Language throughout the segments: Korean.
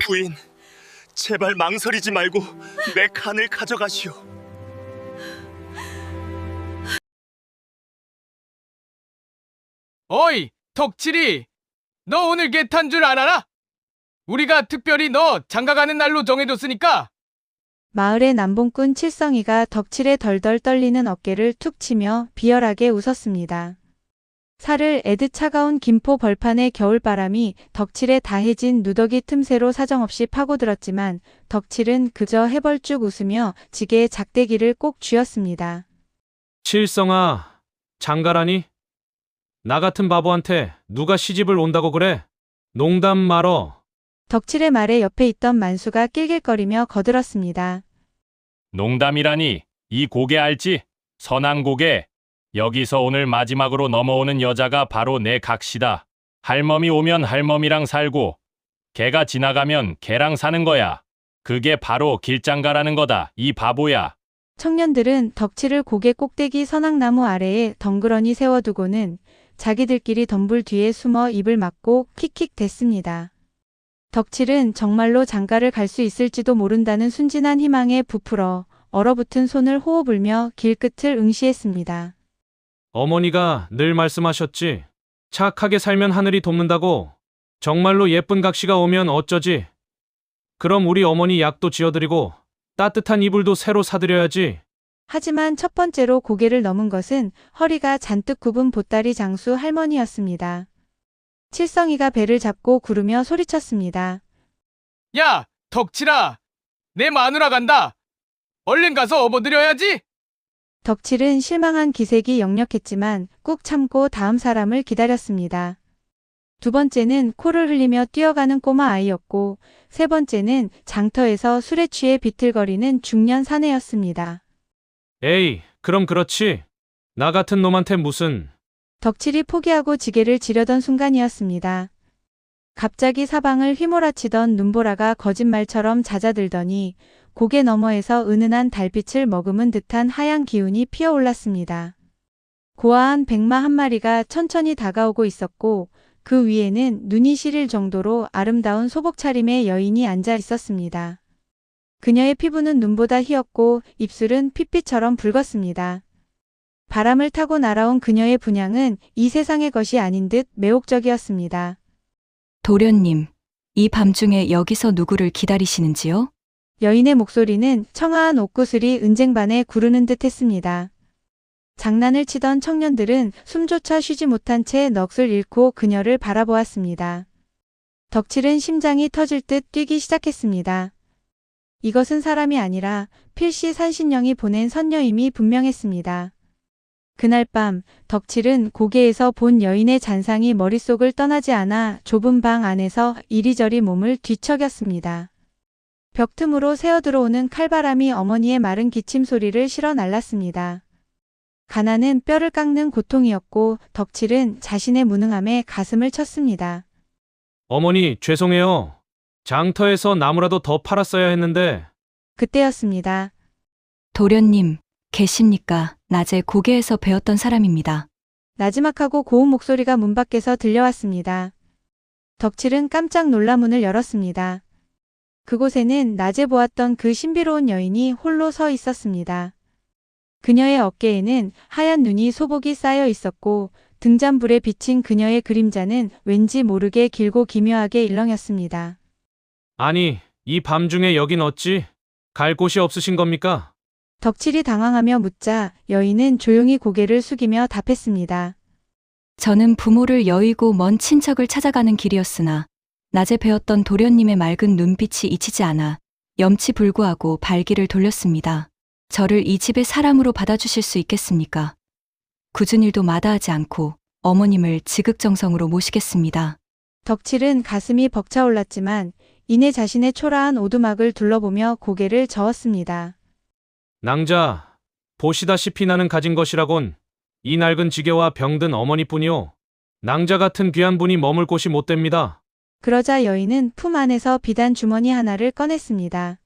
부인, 제발 망설이지 말고 내 칸을 가져가시오. 어이, 덕칠이! 너 오늘 개탄 줄 알아라? 우리가 특별히 너 장가가는 날로 정해줬으니까! 마을의 남봉꾼 칠성이가 덕칠의 덜덜 떨리는 어깨를 툭 치며 비열하게 웃었습니다. 살을 애듯 차가운 김포 벌판의 겨울바람이 덕칠의 다해진 누더기 틈새로 사정없이 파고들었지만 덕칠은 그저 해벌쭉 웃으며 지게의 작대기를 꼭 쥐었습니다. 칠성아, 장가라니? 나 같은 바보한테 누가 시집을 온다고 그래? 농담 말어. 덕칠의 말에 옆에 있던 만수가 낄낄거리며 거들었습니다. 농담이라니, 이 고개 알지? 선앙고개. 여기서 오늘 마지막으로 넘어오는 여자가 바로 내 각시다. 할멈이 오면 할멈이랑 살고, 걔가 지나가면 걔랑 사는 거야. 그게 바로 길장가라는 거다, 이 바보야. 청년들은 덕칠을 고개 꼭대기 선악나무 아래에 덩그러니 세워두고는 자기들끼리 덤불 뒤에 숨어 입을 막고 킥킥 댔습니다. 덕칠은 정말로 장가를 갈 수 있을지도 모른다는 순진한 희망에 부풀어 얼어붙은 손을 호호 불며 길끝을 응시했습니다. 어머니가 늘 말씀하셨지. 착하게 살면 하늘이 돕는다고. 정말로 예쁜 각시가 오면 어쩌지? 그럼 우리 어머니 약도 지어드리고 따뜻한 이불도 새로 사드려야지. 하지만 첫 번째로 고개를 넘은 것은 허리가 잔뜩 굽은 보따리 장수 할머니였습니다. 칠성이가 배를 잡고 구르며 소리쳤습니다. 야, 덕칠아! 내 마누라 간다! 얼른 가서 업어드려야지! 덕칠은 실망한 기색이 역력했지만 꾹 참고 다음 사람을 기다렸습니다. 두 번째는 코를 흘리며 뛰어가는 꼬마 아이였고 세 번째는 장터에서 술에 취해 비틀거리는 중년 사내였습니다. 에이, 그럼 그렇지. 나 같은 놈한테 무슨... 덕칠이 포기하고 지게를 지려던 순간이었습니다. 갑자기 사방을 휘몰아치던 눈보라가 거짓말처럼 잦아들더니 고개 너머에서 은은한 달빛을 머금은 듯한 하얀 기운이 피어올랐습니다. 고아한 백마 한 마리가 천천히 다가오고 있었고 그 위에는 눈이 시릴 정도로 아름다운 소복 차림의 여인이 앉아 있었습니다. 그녀의 피부는 눈보다 희었고 입술은 핏빛처럼 붉었습니다. 바람을 타고 날아온 그녀의 분향은 이 세상의 것이 아닌 듯 매혹적이었습니다. 도련님, 이 밤중에 여기서 누구를 기다리시는지요? 여인의 목소리는 청아한 옥구슬이 은쟁반에 구르는 듯 했습니다. 장난을 치던 청년들은 숨조차 쉬지 못한 채 넋을 잃고 그녀를 바라보았습니다. 덕칠은 심장이 터질 듯 뛰기 시작했습니다. 이것은 사람이 아니라 필시 산신령이 보낸 선녀임이 분명했습니다. 그날 밤 덕칠은 고개에서 본 여인의 잔상이 머릿속을 떠나지 않아 좁은 방 안에서 이리저리 몸을 뒤척였습니다. 벽 틈으로 새어들어오는 칼바람이 어머니의 마른 기침 소리를 실어 날랐습니다. 가난은 뼈를 깎는 고통이었고 덕칠은 자신의 무능함에 가슴을 쳤습니다. 어머니, 죄송해요. 장터에서 나무라도 더 팔았어야 했는데... 그때였습니다. 도련님, 계십니까? 낮에 고개에서 배웠던 사람입니다. 나지막하고 고운 목소리가 문 밖에서 들려왔습니다. 덕칠은 깜짝 놀라 문을 열었습니다. 그곳에는 낮에 보았던 그 신비로운 여인이 홀로 서 있었습니다. 그녀의 어깨에는 하얀 눈이 소복이 쌓여 있었고 등잔불에 비친 그녀의 그림자는 왠지 모르게 길고 기묘하게 일렁였습니다. 아니, 이 밤중에 여긴 어찌? 갈 곳이 없으신 겁니까? 덕칠이 당황하며 묻자 여인은 조용히 고개를 숙이며 답했습니다. 저는 부모를 여의고 먼 친척을 찾아가는 길이었으나 낮에 배웠던 도련님의 맑은 눈빛이 잊히지 않아 염치불구하고 발길을 돌렸습니다. 저를 이 집의 사람으로 받아주실 수 있겠습니까? 굳은 일도 마다하지 않고 어머님을 지극정성으로 모시겠습니다. 덕칠은 가슴이 벅차올랐지만 이내 자신의 초라한 오두막을 둘러보며 고개를 저었습니다. 낭자, 보시다시피 나는 가진 것이라곤 이 낡은 지게와 병든 어머니뿐이요. 낭자 같은 귀한 분이 머물 곳이 못 됩니다. 그러자 여인은 품 안에서 비단 주머니 하나를 꺼냈습니다.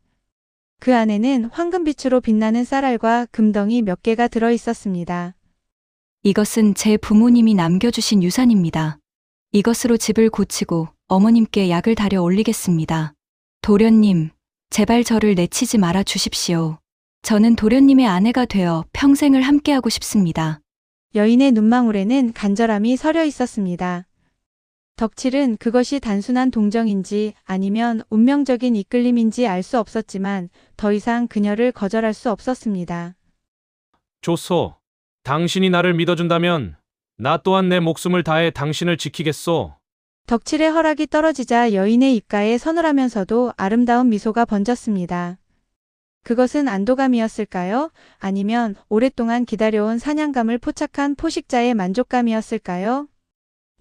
그 안에는 황금빛으로 빛나는 쌀알과 금덩이 몇 개가 들어 있었습니다. 이것은 제 부모님이 남겨주신 유산입니다. 이것으로 집을 고치고 어머님께 약을 다려 올리겠습니다. 도련님, 제발 저를 내치지 말아 주십시오. 저는 도련님의 아내가 되어 평생을 함께하고 싶습니다. 여인의 눈망울에는 간절함이 서려 있었습니다. 덕칠은 그것이 단순한 동정인지 아니면 운명적인 이끌림인지 알 수 없었지만 더 이상 그녀를 거절할 수 없었습니다. 좋소. 당신이 나를 믿어준다면 나 또한 내 목숨을 다해 당신을 지키겠소. 덕칠의 허락이 떨어지자 여인의 입가에 서늘하면서도 아름다운 미소가 번졌습니다. 그것은 안도감이었을까요? 아니면 오랫동안 기다려온 사냥감을 포착한 포식자의 만족감이었을까요?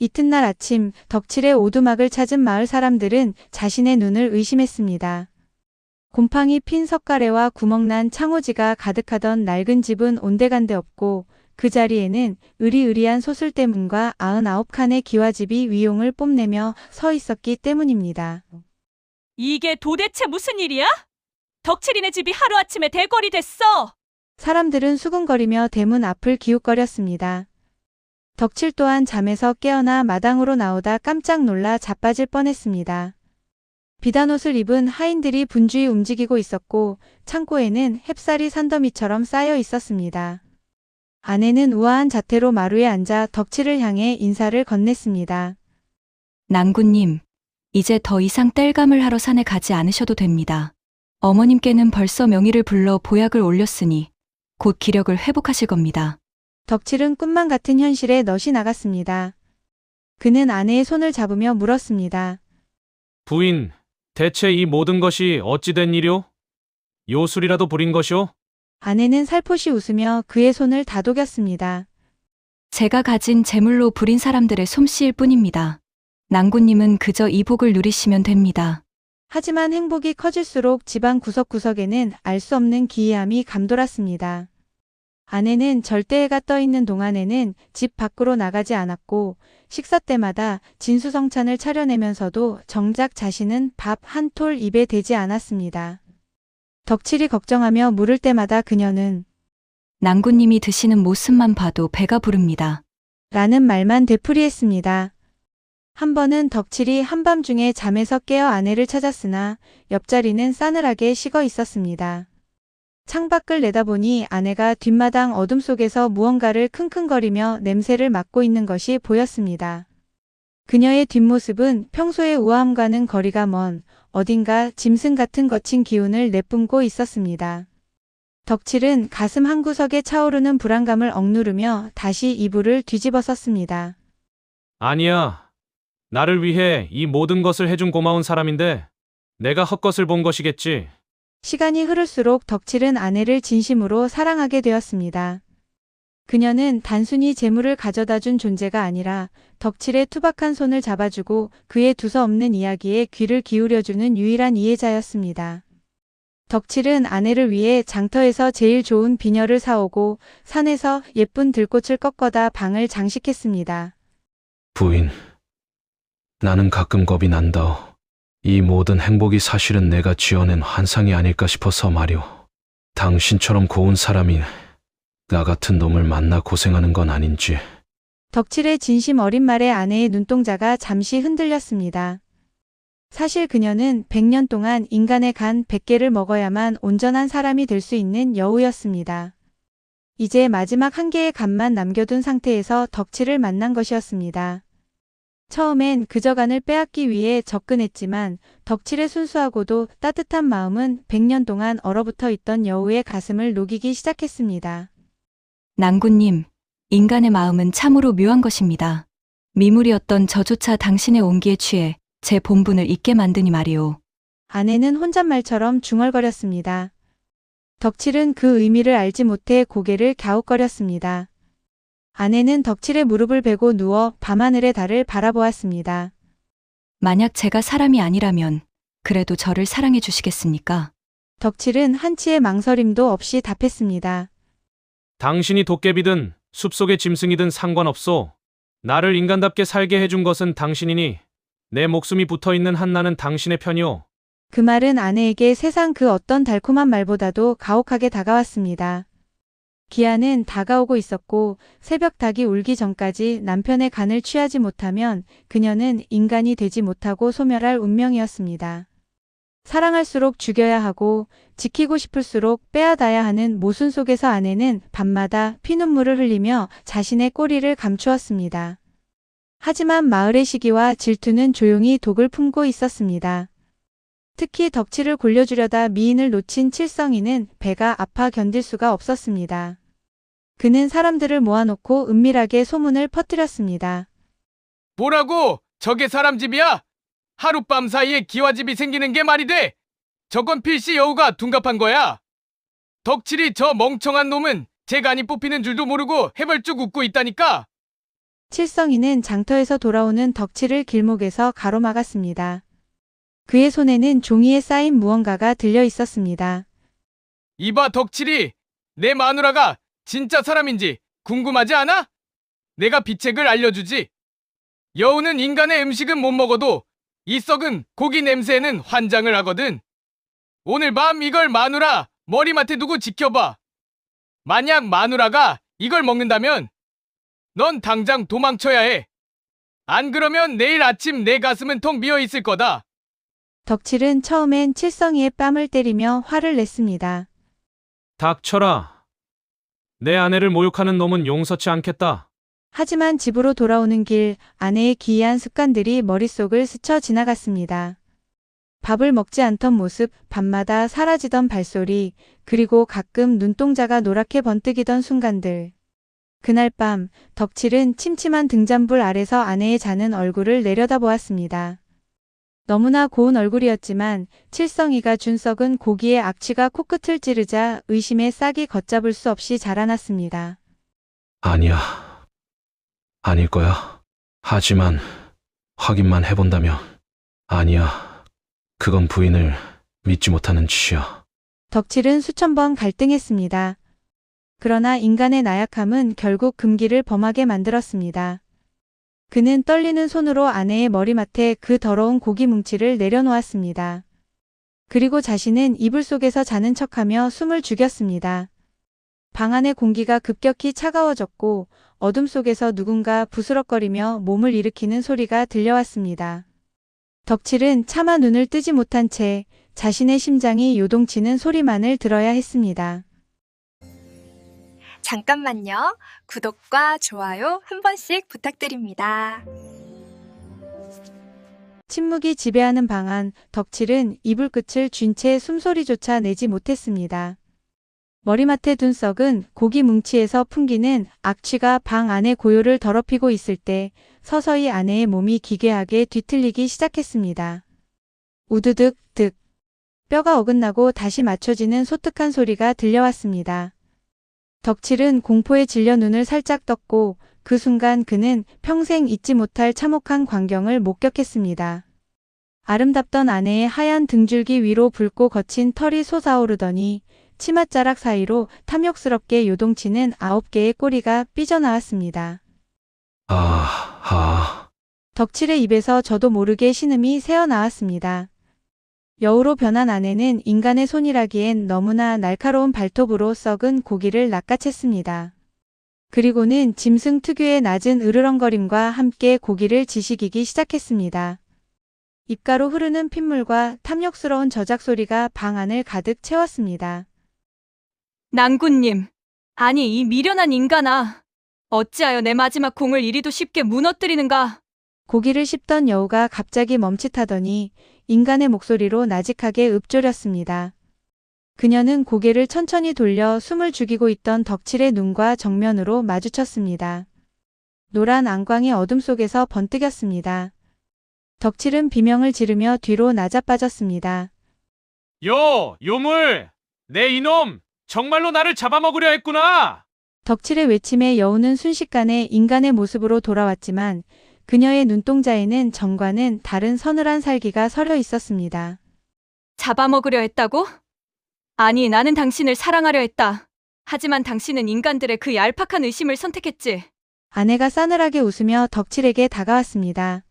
이튿날 아침 덕칠의 오두막을 찾은 마을 사람들은 자신의 눈을 의심했습니다. 곰팡이 핀 석가래와 구멍난 창호지가 가득하던 낡은 집은 온데간데 없고 그 자리에는 으리으리한 소슬대문과 99칸의 기와집이 위용을 뽐내며 서 있었기 때문입니다. 이게 도대체 무슨 일이야? 덕칠이네 집이 하루아침에 대궐이 됐어. 사람들은 수군거리며 대문 앞을 기웃거렸습니다. 덕칠 또한 잠에서 깨어나 마당으로 나오다 깜짝 놀라 자빠질 뻔했습니다. 비단 옷을 입은 하인들이 분주히 움직이고 있었고 창고에는 햅쌀이 산더미처럼 쌓여 있었습니다. 아내는 우아한 자태로 마루에 앉아 덕칠을 향해 인사를 건넸습니다. 낭군님, 이제 더 이상 땔감을 하러 산에 가지 않으셔도 됩니다. 어머님께는 벌써 명의를 불러 보약을 올렸으니 곧 기력을 회복하실 겁니다. 덕칠은 꿈만 같은 현실에 넋이 나갔습니다. 그는 아내의 손을 잡으며 물었습니다. 부인, 대체 이 모든 것이 어찌 된 일이오? 요술이라도 부린 것이오? 아내는 살포시 웃으며 그의 손을 다독였습니다. 제가 가진 재물로 부린 사람들의 솜씨일 뿐입니다. 낭군님은 그저 이 복을 누리시면 됩니다. 하지만 행복이 커질수록 집안 구석구석에는 알 수 없는 기이함이 감돌았습니다. 아내는 절대해가 떠 있는 동안에는 집 밖으로 나가지 않았고 식사 때마다 진수성찬을 차려내면서도 정작 자신은 밥 한 톨 입에 대지 않았습니다. 덕칠이 걱정하며 물을 때마다 그녀는 낭군님이 드시는 모습만 봐도 배가 부릅니다. 라는 말만 되풀이했습니다. 한 번은 덕칠이 한밤중에 잠에서 깨어 아내를 찾았으나 옆자리는 싸늘하게 식어 있었습니다. 창밖을 내다보니 아내가 뒷마당 어둠 속에서 무언가를 킁킁거리며 냄새를 맡고 있는 것이 보였습니다. 그녀의 뒷모습은 평소의 우아함과는 거리가 먼 어딘가 짐승 같은 거친 기운을 내뿜고 있었습니다. 덕칠은 가슴 한구석에 차오르는 불안감을 억누르며 다시 이불을 뒤집어썼습니다. 아니야. 나를 위해 이 모든 것을 해준 고마운 사람인데 내가 헛것을 본 것이겠지. 시간이 흐를수록 덕칠은 아내를 진심으로 사랑하게 되었습니다. 그녀는 단순히 재물을 가져다 준 존재가 아니라 덕칠의 투박한 손을 잡아주고 그의 두서없는 이야기에 귀를 기울여주는 유일한 이해자였습니다. 덕칠은 아내를 위해 장터에서 제일 좋은 비녀를 사오고 산에서 예쁜 들꽃을 꺾어다 방을 장식했습니다. 부인, 나는 가끔 겁이 난다오. 이 모든 행복이 사실은 내가 지어낸 환상이 아닐까 싶어서 말이오. 당신처럼 고운 사람이 나 같은 놈을 만나 고생하는 건 아닌지. 덕칠의 진심 어린 말에 아내의 눈동자가 잠시 흔들렸습니다. 사실 그녀는 100년 동안 인간의 간 100개를 먹어야만 온전한 사람이 될 수 있는 여우였습니다. 이제 마지막 한 개의 간만 남겨둔 상태에서 덕칠을 만난 것이었습니다. 처음엔 그저 간을 빼앗기 위해 접근했지만 덕칠의 순수하고도 따뜻한 마음은 100년 동안 얼어붙어 있던 여우의 가슴을 녹이기 시작했습니다. 낭군님, 인간의 마음은 참으로 묘한 것입니다. 미물이었던 저조차 당신의 온기에 취해 제 본분을 잊게 만드니 말이오. 아내는 혼잣말처럼 중얼거렸습니다. 덕칠은 그 의미를 알지 못해 고개를 갸웃거렸습니다. 아내는 덕칠의 무릎을 베고 누워 밤하늘의 달을 바라보았습니다. 만약 제가 사람이 아니라면 그래도 저를 사랑해 주시겠습니까? 덕칠은 한치의 망설임도 없이 답했습니다. 당신이 도깨비든 숲속의 짐승이든 상관없소. 나를 인간답게 살게 해준 것은 당신이니 내 목숨이 붙어있는 한 나는 당신의 편이오. 그 말은 아내에게 세상 그 어떤 달콤한 말보다도 가혹하게 다가왔습니다. 기한은 다가오고 있었고 새벽 닭이 울기 전까지 남편의 간을 취하지 못하면 그녀는 인간이 되지 못하고 소멸할 운명이었습니다. 사랑할수록 죽여야 하고 지키고 싶을수록 빼앗아야 하는 모순 속에서 아내는 밤마다 피눈물을 흘리며 자신의 꼬리를 감추었습니다. 하지만 마을의 시기와 질투는 조용히 독을 품고 있었습니다. 특히 덕치를 골려주려다 미인을 놓친 칠성이는 배가 아파 견딜 수가 없었습니다. 그는 사람들을 모아놓고 은밀하게 소문을 퍼뜨렸습니다. 뭐라고? 저게 사람 집이야? 하룻밤 사이에 기와집이 생기는 게 말이 돼? 저건 필시 여우가 둔갑한 거야. 덕칠이 저 멍청한 놈은 제 간이 뽑히는 줄도 모르고 해벌쭉 웃고 있다니까. 칠성이는 장터에서 돌아오는 덕치를 길목에서 가로막았습니다. 그의 손에는 종이에 쌓인 무언가가 들려 있었습니다. 이봐 덕칠이, 내 마누라가 진짜 사람인지 궁금하지 않아? 내가 비책을 알려주지. 여우는 인간의 음식은 못 먹어도 이 썩은 고기 냄새에는 환장을 하거든. 오늘 밤 이걸 마누라 머리맡에 두고 지켜봐. 만약 마누라가 이걸 먹는다면 넌 당장 도망쳐야 해. 안 그러면 내일 아침 내 가슴은 텅 비어 있을 거다. 덕칠은 처음엔 칠성이의 뺨을 때리며 화를 냈습니다. 닥쳐라. 내 아내를 모욕하는 놈은 용서치 않겠다. 하지만 집으로 돌아오는 길 아내의 기이한 습관들이 머릿속을 스쳐 지나갔습니다. 밥을 먹지 않던 모습, 밤마다 사라지던 발소리, 그리고 가끔 눈동자가 노랗게 번뜩이던 순간들. 그날 밤 덕칠은 침침한 등잔불 아래서 아내의 자는 얼굴을 내려다보았습니다. 너무나 고운 얼굴이었지만 칠성이가 준 썩은 고기의 악취가 코끝을 찌르자 의심의 싹이 걷잡을 수 없이 자라났습니다. 아니야. 아닐 거야. 하지만 확인만 해본다면 아니야. 그건 부인을 믿지 못하는 짓이야. 덕칠은 수천 번 갈등했습니다. 그러나 인간의 나약함은 결국 금기를 범하게 만들었습니다. 그는 떨리는 손으로 아내의 머리맡에 그 더러운 고기 뭉치를 내려놓았습니다. 그리고 자신은 이불 속에서 자는 척하며 숨을 죽였습니다. 방 안의 공기가 급격히 차가워졌고 어둠 속에서 누군가 부스럭거리며 몸을 일으키는 소리가 들려왔습니다. 덕칠은 차마 눈을 뜨지 못한 채 자신의 심장이 요동치는 소리만을 들어야 했습니다. 잠깐만요. 구독과 좋아요 한 번씩 부탁드립니다. 침묵이 지배하는 방 안, 덕칠은 이불 끝을 쥔 채 숨소리조차 내지 못했습니다. 머리맡에 둔 썩은 고기 뭉치에서 풍기는 악취가 방 안의 고요를 더럽히고 있을 때 서서히 아내의 몸이 기괴하게 뒤틀리기 시작했습니다. 우드득 득. 뼈가 어긋나고 다시 맞춰지는 소특한 소리가 들려왔습니다. 덕칠은 공포에 질려 눈을 살짝 떴고 그 순간 그는 평생 잊지 못할 참혹한 광경을 목격했습니다. 아름답던 아내의 하얀 등줄기 위로 붉고 거친 털이 솟아오르더니 치맛자락 사이로 탐욕스럽게 요동치는 9개의 꼬리가 삐져나왔습니다. 덕칠의 입에서 저도 모르게 신음이 새어나왔습니다. 여우로 변한 아내는 인간의 손이라기엔 너무나 날카로운 발톱으로 썩은 고기를 낚아챘습니다. 그리고는 짐승 특유의 낮은 으르렁거림과 함께 고기를 지식이기 시작했습니다. 입가로 흐르는 핏물과 탐욕스러운 저작 소리가 방 안을 가득 채웠습니다. 낭군님, 아니 이 미련한 인간아. 어찌하여 내 마지막 공을 이리도 쉽게 무너뜨리는가? 고기를 씹던 여우가 갑자기 멈칫하더니 인간의 목소리로 나직하게 읊조렸습니다. 그녀는 고개를 천천히 돌려 숨을 죽이고 있던 덕칠의 눈과 정면으로 마주쳤습니다. 노란 안광이 어둠 속에서 번뜩였습니다. 덕칠은 비명을 지르며 뒤로 나자빠졌습니다. 요물! 내 이놈! 정말로 나를 잡아먹으려 했구나! 덕칠의 외침에 여우는 순식간에 인간의 모습으로 돌아왔지만 그녀의 눈동자에는 전과는 다른 서늘한 살기가 서려 있었습니다. 잡아먹으려 했다고? 아니, 나는 당신을 사랑하려 했다. 하지만 당신은 인간들의 그 얄팍한 의심을 선택했지. 아내가 싸늘하게 웃으며 덕칠에게 다가왔습니다.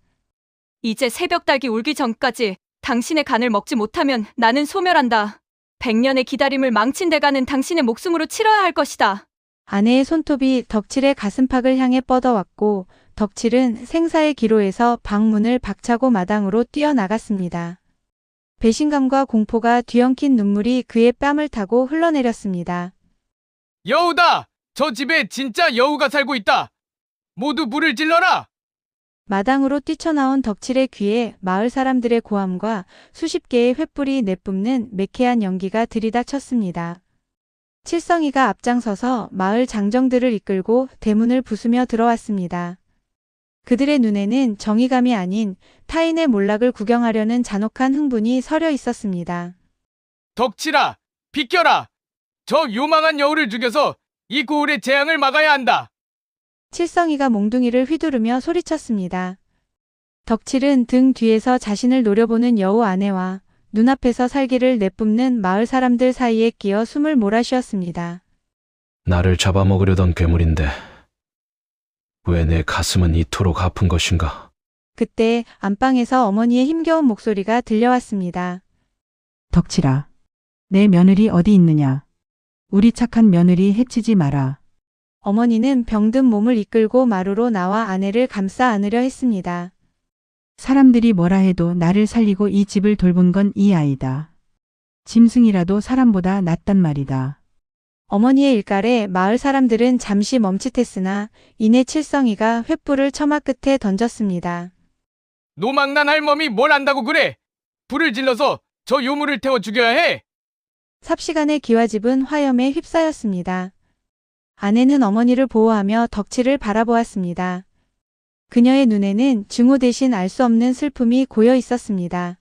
이제 새벽달기 울기 전까지 당신의 간을 먹지 못하면 나는 소멸한다. 100년의 기다림을 망친 대가는 당신의 목숨으로 치러야 할 것이다. 아내의 손톱이 덕칠의 가슴팍을 향해 뻗어왔고 덕칠은 생사의 기로에서 방문을 박차고 마당으로 뛰어나갔습니다. 배신감과 공포가 뒤엉킨 눈물이 그의 뺨을 타고 흘러내렸습니다. 여우다! 저 집에 진짜 여우가 살고 있다! 모두 불을 질러라! 마당으로 뛰쳐나온 덕칠의 귀에 마을 사람들의 고함과 수십 개의 횃불이 내뿜는 매캐한 연기가 들이닥쳤습니다. 칠성이가 앞장서서 마을 장정들을 이끌고 대문을 부수며 들어왔습니다. 그들의 눈에는 정의감이 아닌 타인의 몰락을 구경하려는 잔혹한 흥분이 서려 있었습니다. 덕칠아! 비켜라! 저 요망한 여우를 죽여서 이 고을의 재앙을 막아야 한다! 칠성이가 몽둥이를 휘두르며 소리쳤습니다. 덕칠은 등 뒤에서 자신을 노려보는 여우 아내와 눈앞에서 살기를 내뿜는 마을 사람들 사이에 끼어 숨을 몰아쉬었습니다. 나를 잡아먹으려던 괴물인데 왜 내 가슴은 이토록 아픈 것인가? 그때 안방에서 어머니의 힘겨운 목소리가 들려왔습니다. 덕칠아, 내 며느리 어디 있느냐? 우리 착한 며느리 해치지 마라. 어머니는 병든 몸을 이끌고 마루로 나와 아내를 감싸 안으려 했습니다. 사람들이 뭐라 해도 나를 살리고 이 집을 돌본 건 이 아이다. 짐승이라도 사람보다 낫단 말이다. 어머니의 일갈에 마을 사람들은 잠시 멈칫했으나 이내 칠성이가 횃불을 처마 끝에 던졌습니다. 노망난 할멈이 뭘 안다고 그래! 불을 질러서 저 요물을 태워 죽여야 해! 삽시간에 기와집은 화염에 휩싸였습니다. 아내는 어머니를 보호하며 덕칠을 바라보았습니다. 그녀의 눈에는 증오 대신 알 수 없는 슬픔이 고여 있었습니다.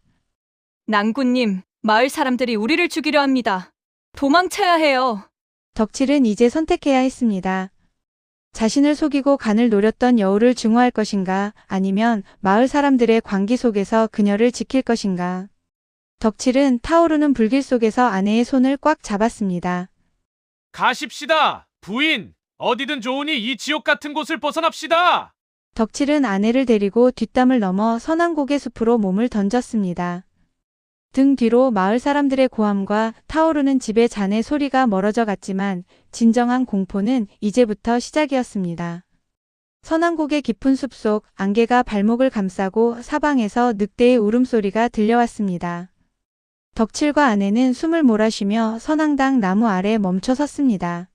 낭군님, 마을 사람들이 우리를 죽이려 합니다. 도망쳐야 해요. 덕칠은 이제 선택해야 했습니다. 자신을 속이고 간을 노렸던 여우를 증오할 것인가, 아니면 마을 사람들의 광기 속에서 그녀를 지킬 것인가. 덕칠은 타오르는 불길 속에서 아내의 손을 꽉 잡았습니다. 가십시다! 부인! 어디든 좋으니 이 지옥 같은 곳을 벗어납시다! 덕칠은 아내를 데리고 뒷담을 넘어 선왕곡의 숲으로 몸을 던졌습니다. 등 뒤로 마을 사람들의 고함과 타오르는 집의 잔의 소리가 멀어져 갔지만 진정한 공포는 이제부터 시작이었습니다. 선왕곡의 깊은 숲속 안개가 발목을 감싸고 사방에서 늑대의 울음소리가 들려왔습니다. 덕칠과 아내는 숨을 몰아쉬며 선왕당 나무 아래 멈춰 섰습니다.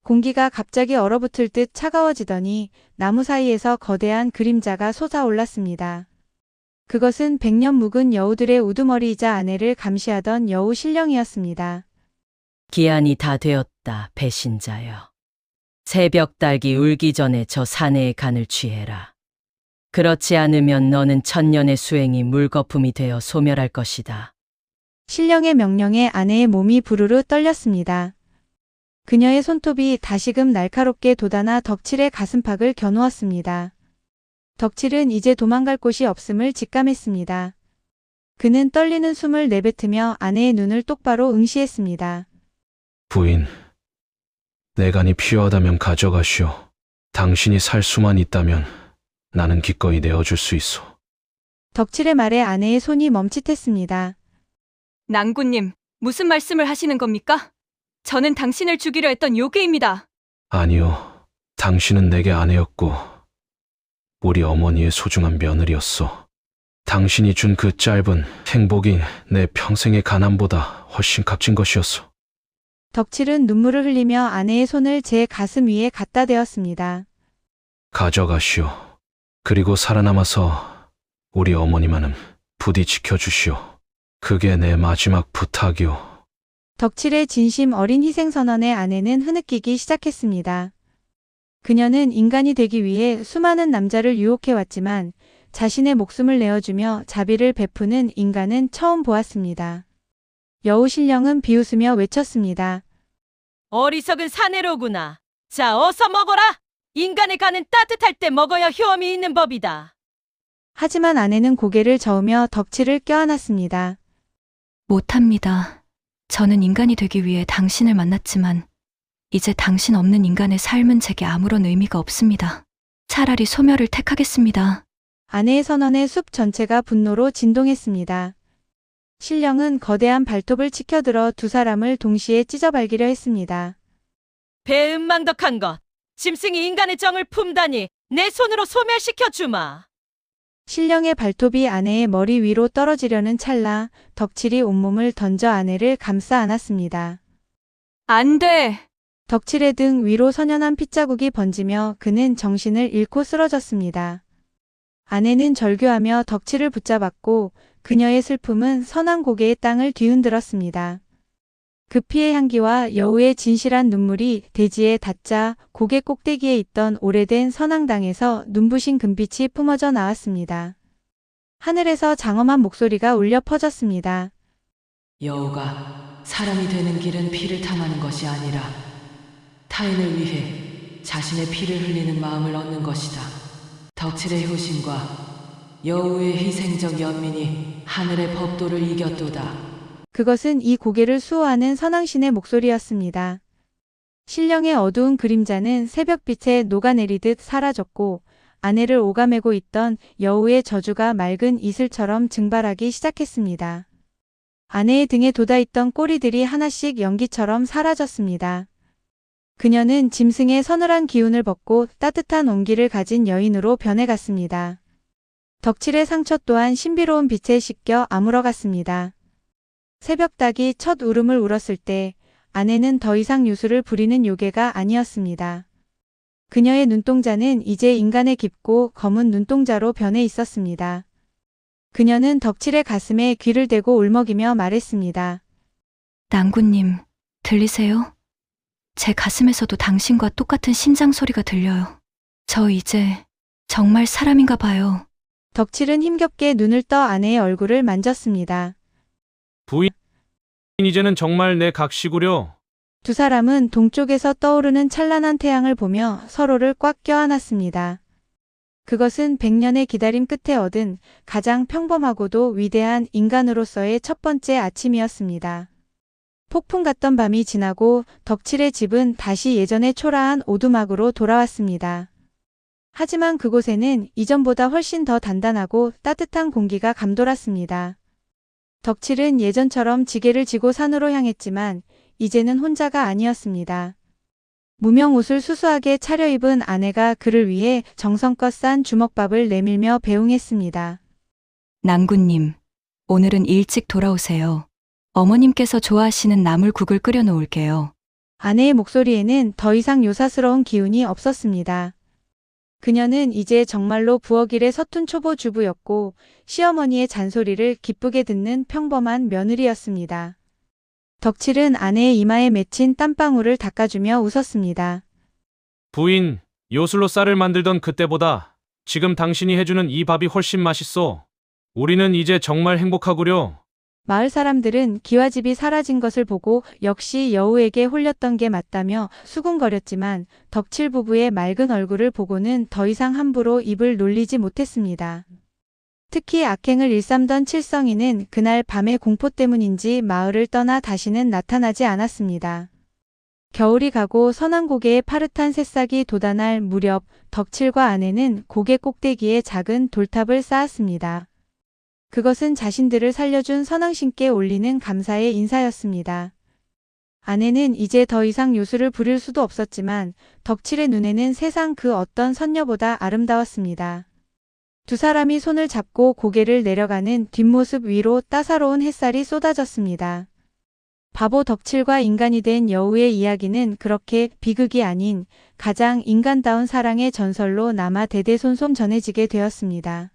공기가 갑자기 얼어붙을 듯 차가워지더니 나무 사이에서 거대한 그림자가 솟아올랐습니다. 그것은 100년 묵은 여우들의 우두머리이자 아내를 감시하던 여우 신령이었습니다. 기한이 다 되었다, 배신자여. 새벽 딸기 울기 전에 저 사내의 간을 취해라. 그렇지 않으면 너는 천년의 수행이 물거품이 되어 소멸할 것이다. 신령의 명령에 아내의 몸이 부르르 떨렸습니다. 그녀의 손톱이 다시금 날카롭게 돋아나 덕칠의 가슴팍을 겨누었습니다. 덕칠은 이제 도망갈 곳이 없음을 직감했습니다. 그는 떨리는 숨을 내뱉으며 아내의 눈을 똑바로 응시했습니다. 부인, 내 간이 필요하다면 가져가시오. 당신이 살 수만 있다면 나는 기꺼이 내어줄 수 있소. 덕칠의 말에 아내의 손이 멈칫했습니다. 낭군님, 무슨 말씀을 하시는 겁니까? 저는 당신을 죽이려 했던 요괴입니다. 아니요, 당신은 내게 아내였고 우리 어머니의 소중한 며느리였소. 당신이 준 그 짧은 행복이 내 평생의 가난보다 훨씬 값진 것이었소. 덕칠은 눈물을 흘리며 아내의 손을 제 가슴 위에 갖다 대었습니다. 가져가시오. 그리고 살아남아서 우리 어머니만은 부디 지켜주시오. 그게 내 마지막 부탁이오. 덕칠의 진심 어린 희생선언에 아내는 흐느끼기 시작했습니다. 그녀는 인간이 되기 위해 수많은 남자를 유혹해왔지만 자신의 목숨을 내어주며 자비를 베푸는 인간은 처음 보았습니다. 여우 신령은 비웃으며 외쳤습니다. 어리석은 사내로구나. 자, 어서 먹어라! 인간의 간은 따뜻할 때 먹어야 효험이 있는 법이다. 하지만 아내는 고개를 저으며 덕칠을 껴안았습니다. 못합니다. 저는 인간이 되기 위해 당신을 만났지만 이제 당신 없는 인간의 삶은 제게 아무런 의미가 없습니다. 차라리 소멸을 택하겠습니다. 아내의 선언에 숲 전체가 분노로 진동했습니다. 신령은 거대한 발톱을 치켜들어 두 사람을 동시에 찢어발기려 했습니다. 배은망덕한 것! 짐승이 인간의 정을 품다니 내 손으로 소멸시켜 주마! 신령의 발톱이 아내의 머리 위로 떨어지려는 찰나 덕칠이 온몸을 던져 아내를 감싸 안았습니다. 안 돼! 덕칠의 등 위로 선연한 핏자국이 번지며 그는 정신을 잃고 쓰러졌습니다. 아내는 절규하며 덕칠을 붙잡았고 그녀의 슬픔은 선한 고개의 땅을 뒤흔들었습니다. 그 피의 향기와 여우의 진실한 눈물이 대지에 닿자 고개 꼭대기에 있던 오래된 선앙당에서 눈부신 금빛이 뿜어져 나왔습니다. 하늘에서 장엄한 목소리가 울려 퍼졌습니다. 여우가 사람이 되는 길은 피를 탐하는 것이 아니라 타인을 위해 자신의 피를 흘리는 마음을 얻는 것이다. 덕칠의 효심과 여우의 희생적 연민이 하늘의 법도를 이겼도다. 그것은 이 고개를 수호하는 선왕신의 목소리였습니다. 신령의 어두운 그림자는 새벽빛에 녹아내리듯 사라졌고 아내를 오가매고 있던 여우의 저주가 맑은 이슬처럼 증발하기 시작했습니다. 아내의 등에 돋아있던 꼬리들이 하나씩 연기처럼 사라졌습니다. 그녀는 짐승의 서늘한 기운을 벗고 따뜻한 온기를 가진 여인으로 변해갔습니다. 덕칠의 상처 또한 신비로운 빛에 씻겨 아물어갔습니다. 새벽닭이 첫 울음을 울었을 때 아내는 더 이상 유수를 부리는 요괴가 아니었습니다. 그녀의 눈동자는 이제 인간의 깊고 검은 눈동자로 변해 있었습니다. 그녀는 덕칠의 가슴에 귀를 대고 울먹이며 말했습니다. 낭구님, 들리세요? 제 가슴에서도 당신과 똑같은 심장 소리가 들려요. 저 이제 정말 사람인가 봐요. 덕칠은 힘겹게 눈을 떠 아내의 얼굴을 만졌습니다. 부인, 이제는 정말 내 각시구려. 두 사람은 동쪽에서 떠오르는 찬란한 태양을 보며 서로를 꽉 껴안았습니다. 그것은 100년의 기다림 끝에 얻은 가장 평범하고도 위대한 인간으로서의 첫 번째 아침이었습니다. 폭풍 같던 밤이 지나고 덕칠의 집은 다시 예전의 초라한 오두막으로 돌아왔습니다. 하지만 그곳에는 이전보다 훨씬 더 단단하고 따뜻한 공기가 감돌았습니다. 덕칠은 예전처럼 지게를 지고 산으로 향했지만 이제는 혼자가 아니었습니다. 무명 옷을 수수하게 차려입은 아내가 그를 위해 정성껏 싼 주먹밥을 내밀며 배웅했습니다. 낭구님, 오늘은 일찍 돌아오세요. 어머님께서 좋아하시는 나물국을 끓여 놓을게요. 아내의 목소리에는 더 이상 요사스러운 기운이 없었습니다. 그녀는 이제 정말로 부엌일의 서툰 초보 주부였고 시어머니의 잔소리를 기쁘게 듣는 평범한 며느리였습니다. 덕칠은 아내의 이마에 맺힌 땀방울을 닦아주며 웃었습니다. 부인, 요술로 쌀을 만들던 그때보다 지금 당신이 해주는 이 밥이 훨씬 맛있어. 우리는 이제 정말 행복하구려. 마을 사람들은 기와집이 사라진 것을 보고 역시 여우에게 홀렸던 게 맞다며 수군거렸지만 덕칠 부부의 맑은 얼굴을 보고는 더 이상 함부로 입을 놀리지 못했습니다. 특히 악행을 일삼던 칠성이는 그날 밤의 공포 때문인지 마을을 떠나 다시는 나타나지 않았습니다. 겨울이 가고 선한 고개의 파릇한 새싹이 돋아날 무렵 덕칠과 아내는 고개 꼭대기에 작은 돌탑을 쌓았습니다. 그것은 자신들을 살려준 선왕신께 올리는 감사의 인사였습니다. 아내는 이제 더 이상 요술을 부릴 수도 없었지만 덕칠의 눈에는 세상 그 어떤 선녀보다 아름다웠습니다. 두 사람이 손을 잡고 고개를 내려가는 뒷모습 위로 따사로운 햇살이 쏟아졌습니다. 바보 덕칠과 인간이 된 여우의 이야기는 그렇게 비극이 아닌 가장 인간다운 사랑의 전설로 남아 대대손손 전해지게 되었습니다.